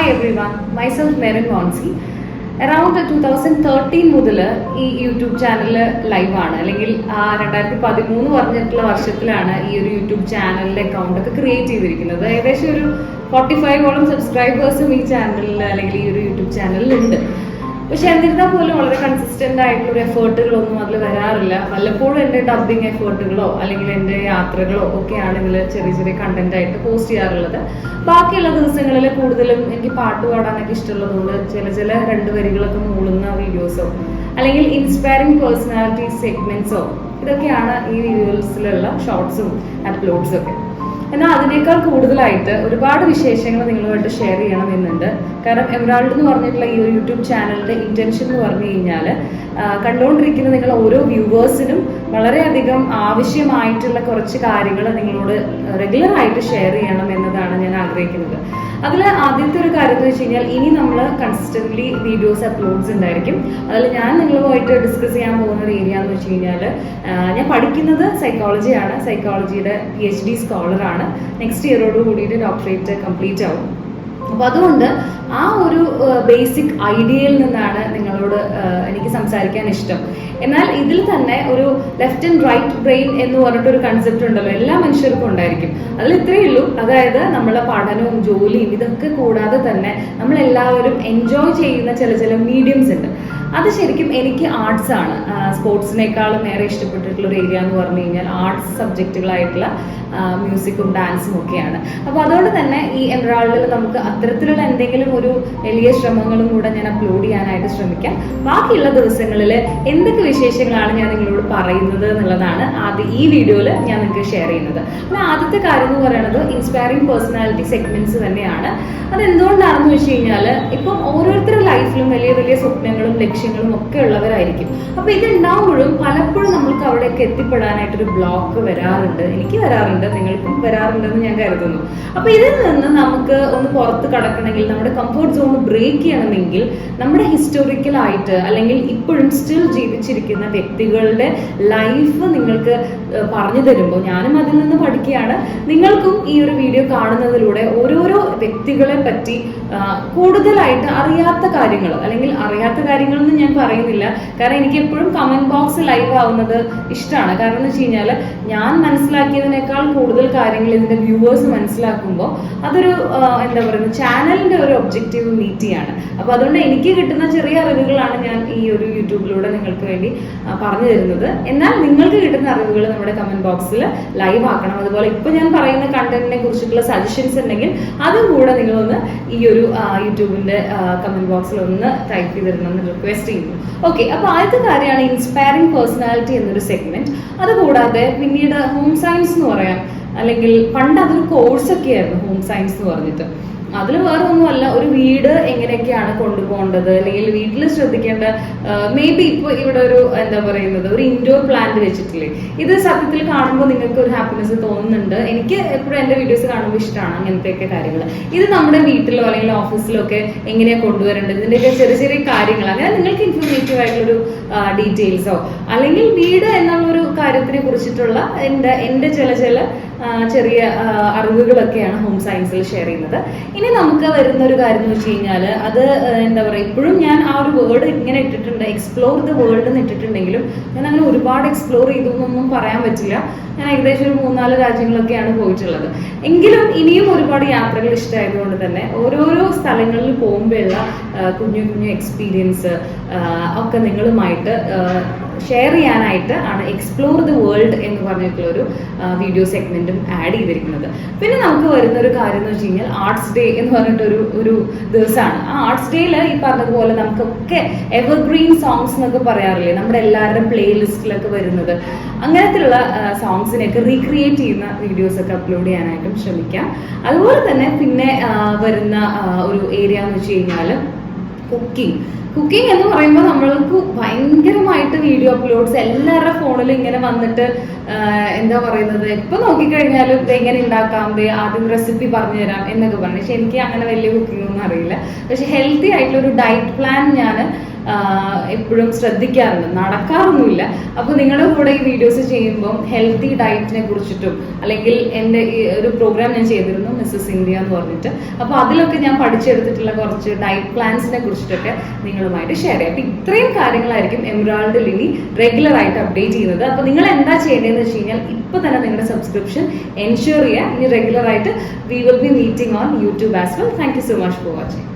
Hi everyone, myself Merin Monsi. Around 2013 മുതൽ ഈ YouTube channel ലൈവാണ്, അല്ലെങ്കിൽ 2013 പറഞ്ഞിട്ടുള്ള വർഷത്തിലാണ് ഈ ഒരു യൂട്യൂബ് ചാനലിന്റെ അക്കൗണ്ട് ഒക്കെ ക്രിയേറ്റ് ചെയ്തിരിക്കുന്നത്. ഏകദേശം ഒരു 45ഓളം സബ്സ്ക്രൈബേഴ്സും ഈ ചാനലിൽ അല്ലെങ്കിൽ ഈ ഒരു യൂട്യൂബ് ചാനലിൽ ഉണ്ട്. പക്ഷെ എന്നിരുന്നാൽ പോലും വളരെ കൺസിസ്റ്റന്റ് ആയിട്ടുള്ള ഒരു എഫേർട്ടുകളൊന്നും അതിൽ വരാറില്ല. വല്ലപ്പോഴും എൻ്റെ ഡബിങ് എഫേർട്ടുകളോ അല്ലെങ്കിൽ എൻ്റെ യാത്രകളോ ഒക്കെയാണ് ഇതിൽ ചെറിയ ചെറിയ കണ്ടന്റ് ആയിട്ട് പോസ്റ്റ് ചെയ്യാറുള്ളത്. ബാക്കിയുള്ള ദിവസങ്ങളിൽ കൂടുതലും എനിക്ക് പാട്ട് പാടാനൊക്കെ ഇഷ്ടമുള്ളതുകൊണ്ട് ചില രണ്ട് വരികളൊക്കെ മൂളുന്ന വീഡിയോസോ അല്ലെങ്കിൽ ഇൻസ്പയറിംഗ് പേഴ്സണാലിറ്റി സെഗ്മെന്റ്സോ ഇതൊക്കെയാണ് ഈ വീഡിയോസിലുള്ള ഷോർട്സും അപ്ലോഡ്സും ഒക്കെ. എന്നാൽ അതിനേക്കാൾ കൂടുതലായിട്ട് ഒരുപാട് വിശേഷങ്ങൾ നിങ്ങളുമായിട്ട് ഷെയർ ചെയ്യണമെന്നുണ്ട്. കാരണം എമറാൾഡ് എന്ന് പറഞ്ഞിട്ടുള്ള ഈ ഒരു യൂട്യൂബ് ചാനലിന്റെ ഇന്റൻഷൻ എന്ന് പറഞ്ഞു കഴിഞ്ഞാൽ കണ്ടുകൊണ്ടിരിക്കുന്ന നിങ്ങൾ ഓരോ വ്യൂവേഴ്സിനും വളരെയധികം ആവശ്യമായിട്ടുള്ള കുറച്ച് കാര്യങ്ങൾ നിങ്ങളോട് റെഗുലറായിട്ട് ഷെയർ ചെയ്യണം എന്നതാണ് ഞാൻ ആഗ്രഹിക്കുന്നത്. അതിൽ ആദ്യത്തെ ഒരു കാര്യം എന്ന് വെച്ച് കഴിഞ്ഞാൽ ഇനി നമ്മൾ കൺസിസ്റ്റന്റ്ലി വീഡിയോസ് അപ്ലോഡ്സ് ഉണ്ടായിരിക്കും. അതിൽ ഞാൻ നിങ്ങളുമായിട്ട് ഡിസ്കസ് ചെയ്യാൻ പോകുന്ന ഒരു ഏരിയ എന്ന് വെച്ച് കഴിഞ്ഞാൽ ഞാൻ പഠിക്കുന്നത് സൈക്കോളജിയാണ്. സൈക്കോളജിയുടെ PhD സ്കോളറാണ്. നെക്സ്റ്റ് ഇയറോട് കൂടിയിട്ട് ഡോക്ടറേറ്റ് കംപ്ലീറ്റ് ആവും. അപ്പോൾ അതുകൊണ്ട് ആ ഒരു ബേസിക് ഐഡിയയിൽ നിന്നാണ് നിങ്ങളോട് എനിക്ക് സംസാരിക്കാൻ ഇഷ്ടം. എന്നാൽ ഇതിൽ തന്നെ ഒരു ലെഫ്റ്റ് ആൻഡ് റൈറ്റ് ബ്രെയിൻ എന്ന് പറഞ്ഞിട്ടൊരു കൺസെപ്റ്റ് ഉണ്ടല്ലോ, എല്ലാ മനുഷ്യർക്കും ഉണ്ടായിരിക്കും. അതിൽ ഇത്രയേ ഉള്ളൂ, അതായത് നമ്മളെ പഠനവും ജോലിയും ഇതൊക്കെ കൂടാതെ തന്നെ നമ്മളെല്ലാവരും എൻജോയ് ചെയ്യുന്ന ചില മീഡിയംസ് ഉണ്ട്. അത് ശരിക്കും എനിക്ക് ആർട്സ് ആണ്. സ്പോർട്സിനേക്കാളും ഏറെ ഇഷ്ടപ്പെട്ടിട്ടുള്ള ഒരു ഏരിയ എന്ന് പറഞ്ഞു കഴിഞ്ഞാൽ ആർട്സ് സബ്ജക്റ്റുകളായിട്ടുള്ള മ്യൂസിക്കും ഡാൻസും ഒക്കെയാണ്. അപ്പോൾ അതുകൊണ്ട് തന്നെ ഈ എമറാൾഡിൽ നമുക്ക് അത്തരത്തിലുള്ള എന്തെങ്കിലും ഒരു വലിയ ശ്രമങ്ങളും കൂടെ ഞാൻ അപ്ലോഡ് ചെയ്യാനായിട്ട് ശ്രമിക്കാം. ബാക്കിയുള്ള ദിവസങ്ങളിൽ എന്തൊക്കെ വിശേഷങ്ങളാണ് ഞാൻ നിങ്ങളോട് പറയുന്നത് എന്നുള്ളതാണ് ആദ്യം ഈ വീഡിയോയിൽ ഞാൻ നിങ്ങൾക്ക് ഷെയർ ചെയ്യുന്നത്. അപ്പോൾ ആദ്യത്തെ കാര്യം എന്ന് പറയുന്നത് ഇൻസ്പയറിംഗ് പേഴ്സണാലിറ്റി സെഗ്മെന്റ്സ് തന്നെയാണ്. അതെന്തുകൊണ്ടാണെന്ന് വെച്ച് കഴിഞ്ഞാൽ ഇപ്പം ഓരോരുത്തരുടെ ലൈഫിലും വലിയ വലിയ സ്വപ്നങ്ങളും ലക്ഷ്യങ്ങളും ഒക്കെ ഉള്ളവരായിരിക്കും. അപ്പോൾ ഇതുണ്ടാവുമ്പോഴും പലപ്പോഴും നമ്മൾക്ക് അവിടേക്ക് എത്തിപ്പെടാനായിട്ടൊരു ബ്ലോക്ക് വരാറുണ്ട്. എനിക്ക് വരാറുണ്ട്, നിങ്ങൾക്കും വരാറുണ്ടെന്ന് ഞാൻ കരുതുന്നു. അപ്പൊ ഇതിൽ നിന്ന് നമുക്ക് ഒന്ന് പുറത്ത് കടക്കണമെങ്കിൽ, നമ്മുടെ കംഫർട്ട് സോൺ ബ്രേക്ക് ചെയ്യണമെങ്കിൽ, നമ്മുടെ ഹിസ്റ്റോറിക്കൽ ആയിട്ട് അല്ലെങ്കിൽ ഇപ്പോഴും സ്റ്റിൽ ജീവിച്ചിരിക്കുന്ന വ്യക്തികളുടെ ലൈഫ് നിങ്ങൾക്ക് പറഞ്ഞു തരുമ്പോൾ ഞാനും അതിൽ നിന്ന് പഠിക്കുകയാണ്. നിങ്ങൾക്കും ഈ ഒരു വീഡിയോ കാണുന്നതിലൂടെ ഓരോരോ വ്യക്തികളെ പറ്റി കൂടുതലായിട്ട് അറിയാത്ത കാര്യങ്ങൾ, അല്ലെങ്കിൽ അറിയാത്ത കാര്യങ്ങൾ എന്ന് ഞാൻ പറയുന്നില്ല, കാരണം എനിക്ക് എപ്പോഴും കമന്റ് ബോക്സ് ലൈവ് ആവുന്നത് ഇഷ്ടമാണ്. കാരണം എന്ന് വെച്ച് കഴിഞ്ഞാൽ ഞാൻ മനസ്സിലാക്കിയതിനേക്കാൾ കൂടുതൽ കാര്യങ്ങൾ ഇതിന്റെ വ്യൂവേഴ്സ് മനസ്സിലാക്കുമ്പോൾ അതൊരു എന്താ പറയുക, ചാനലിന്റെ ഒരു ഒബ്ജക്റ്റീവ് മീറ്റ് ചെയ്യാണ്. അപ്പൊ അതുകൊണ്ട് എനിക്ക് കിട്ടുന്ന ചെറിയ അറിവുകളാണ് ഞാൻ ഈ ഒരു യൂട്യൂബിലൂടെ നിങ്ങൾക്ക് വേണ്ടി പറഞ്ഞു തരുന്നത്. എന്നാൽ നിങ്ങൾക്ക് കിട്ടുന്ന അറിവുകൾ നമ്മുടെ കമന്റ് ബോക്സിൽ ലൈവ് ആക്കണം. അതുപോലെ ഇപ്പൊ ഞാൻ പറയുന്ന കണ്ടന്റിനെ കുറിച്ചിട്ടുള്ള സജഷൻസ് ഉണ്ടെങ്കിൽ അതും കൂടെ നിങ്ങളൊന്ന് ഈ ഒരു യൂട്യൂബിന്റെ കമന്റ് ബോക്സിൽ ഒന്ന് ടൈപ്പ് ചെയ്തിടണമെന്ന് റിക്വസ്റ്റ് ചെയ്യുന്നു. ഓക്കെ, അപ്പൊ ആദ്യത്തെ കാര്യമാണ് ഇൻസ്പയറിംഗ് പേഴ്സണാലിറ്റി എന്നൊരു സെഗ്മെന്റ്. അതുകൂടാതെ പിന്നീട് ഹോം സയൻസ് എന്ന് പറയാം, അല്ലെങ്കിൽ പണ്ട് അതൊരു കോഴ്സൊക്കെ ആയിരുന്നു ഹോം സയൻസ് എന്ന് പറഞ്ഞിട്ട്. അതിൽ വേറെ ഒന്നുമല്ല, ഒരു വീട് എങ്ങനെയൊക്കെയാണ് കൊണ്ടുപോകേണ്ടത്, അല്ലെങ്കിൽ വീട്ടിൽ ശ്രദ്ധിക്കേണ്ട മേ ബി ഇപ്പൊ ഇവിടെ ഒരു എന്താ പറയുന്നത് ഒരു ഇൻഡോർ പ്ലാന്റ് വെച്ചിട്ടില്ലേ, ഇത് സത്യത്തിൽ കാണുമ്പോൾ നിങ്ങൾക്ക് ഒരു ഹാപ്പിനെസ് തോന്നുന്നുണ്ട്. എനിക്ക് എപ്പോഴും എൻ്റെ വീഡിയോസ് കാണുമ്പോൾ ഇഷ്ടമാണ് അങ്ങനത്തെയൊക്കെ കാര്യങ്ങൾ. ഇത് നമ്മുടെ വീട്ടിലോ അല്ലെങ്കിൽ ഓഫീസിലോ ഒക്കെ എങ്ങനെയാണ് കൊണ്ടുവരേണ്ടത്, ഇതിൻ്റെയൊക്കെ ചെറിയ ചെറിയ കാര്യങ്ങൾ, അങ്ങനെ നിങ്ങൾക്ക് ഇൻഫോർമേറ്റീവ് ആയിട്ടുള്ളൊരു ഡീറ്റെയിൽസോ അല്ലെങ്കിൽ വീട് എന്നുള്ളൊരു കാര്യത്തിനെ കുറിച്ചിട്ടുള്ള എൻ്റെ ചില ചെറിയ അറിവുകളൊക്കെയാണ് ഹോം സയൻസിൽ ഷെയർ ചെയ്യുന്നത്. ഇനി നമുക്ക് വരുന്ന ഒരു കാര്യം എന്ന് വെച്ച് കഴിഞ്ഞാൽ അത് എന്താ പറയുക, ഇപ്പോഴും ഞാൻ ആ ഒരു വേർഡ് ഇങ്ങനെ ഇട്ടിട്ടുണ്ട്, എക്സ്പ്ലോർ ദ വേൾഡ് എന്ന് ഇട്ടിട്ടുണ്ടെങ്കിലും ഞാൻ അങ്ങനെ ഒരുപാട് എക്സ്പ്ലോർ ചെയ്തു എന്നൊന്നും പറയാൻ പറ്റില്ല. ഞാൻ ഏകദേശം ഒരു 3-4 രാജ്യങ്ങളൊക്കെയാണ് പോയിട്ടുള്ളത്. എങ്കിലും ഇനിയും ഒരുപാട് യാത്രകൾ ഇഷ്ടമായതുകൊണ്ട് തന്നെ ഓരോരോ സ്ഥലങ്ങളിൽ പോകുമ്പോഴുള്ള കുഞ്ഞു എക്സ്പീരിയൻസ് ഒക്കെ നിങ്ങളുമായിട്ട് ഷെയർ ചെയ്യാനായിട്ട് ആണ് എക്സ്പ്ലോർ ദ വേൾഡ് എന്ന് പറഞ്ഞിട്ടുള്ള ഒരു വീഡിയോ സെഗ്മെന്റും ആഡ് ചെയ്തിരിക്കുന്നത്. പിന്നെ നമുക്ക് വരുന്ന ഒരു കാര്യം എന്ന് വെച്ച് കഴിഞ്ഞാൽ ആർട്സ് ഡേ എന്ന് പറഞ്ഞിട്ടൊരു ദിവസമാണ്. ആ ആർട്സ് ഡേയിൽ ഈ പറഞ്ഞതുപോലെ നമുക്കൊക്കെ എവർഗ്രീൻ സോങ്സ് എന്നൊക്കെ പറയാറില്ലേ, നമ്മുടെ എല്ലാവരുടെയും പ്ലേ ലിസ്റ്റിലൊക്കെ വരുന്നത്, അങ്ങനത്തെയുള്ള സോങ്സിനെയൊക്കെ റീക്രിയേറ്റ് ചെയ്യുന്ന വീഡിയോസ് ഒക്കെ അപ്ലോഡ് ചെയ്യാനായിട്ടും ശ്രമിക്കാം. അതുപോലെ തന്നെ പിന്നെ വരുന്ന ഒരു ഏരിയ എന്ന് വെച്ച് കഴിഞ്ഞാൽ കുക്കിംഗ് എന്ന് പറയുമ്പോൾ നമ്മൾക്ക് ഭയങ്കരമായിട്ട് വീഡിയോ അപ്ലോഡ്സ് എല്ലാവരുടെ ഫോണിലും ഇങ്ങനെ വന്നിട്ട് എന്താ പറയുന്നത്, എപ്പോൾ നോക്കിക്കഴിഞ്ഞാലും ഇത് എങ്ങനെ ഉണ്ടാക്കാം, ആദ്യം റെസിപ്പി പറഞ്ഞു തരാം എന്നൊക്കെ പറഞ്ഞു. പക്ഷെ എനിക്ക് അങ്ങനെ വലിയ കുക്കിംഗ് ഒന്നും അറിയില്ല. പക്ഷെ ഹെൽത്തി ആയിട്ടുള്ള ഒരു ഡയറ്റ് പ്ലാൻ ഞാൻ എപ്പോഴും ശ്രദ്ധിക്കാറുണ്ട്, നടക്കാറൊന്നുമില്ല. അപ്പോൾ നിങ്ങളുടെ കൂടെ ഈ വീഡിയോസ് ചെയ്യുമ്പം ഹെൽത്തി ഡയറ്റിനെ കുറിച്ചിട്ടും, അല്ലെങ്കിൽ എൻ്റെ ഈ ഒരു പ്രോഗ്രാം ഞാൻ ചെയ്തിരുന്നു മിസ്സസ് ഇന്ത്യ എന്ന് പറഞ്ഞിട്ട്, അപ്പോൾ അതിലൊക്കെ ഞാൻ പഠിച്ചെടുത്തിട്ടുള്ള കുറച്ച് ഡയറ്റ് പ്ലാൻസിനെ കുറിച്ചിട്ടൊക്കെ നിങ്ങളുമായിട്ട് ഷെയർ ചെയ്യാം. അപ്പോൾ ഇത്രയും കാര്യങ്ങളായിരിക്കും എമറാൾഡിൽ ഇനി റെഗുലർ ആയിട്ട് അപ്ഡേറ്റ് ചെയ്യുന്നത്. അപ്പോൾ നിങ്ങൾ എന്താ ചെയ്യേണ്ടതെന്ന് വെച്ച് കഴിഞ്ഞാൽ ഇപ്പോൾ തന്നെ നിങ്ങളുടെ സബ്സ്ക്രിപ്ഷൻ എൻഷുർ ചെയ്യുക. ഇനി റെഗുലർ ആയിട്ട് we will be meeting on YouTube as well. Thank you so much for watching.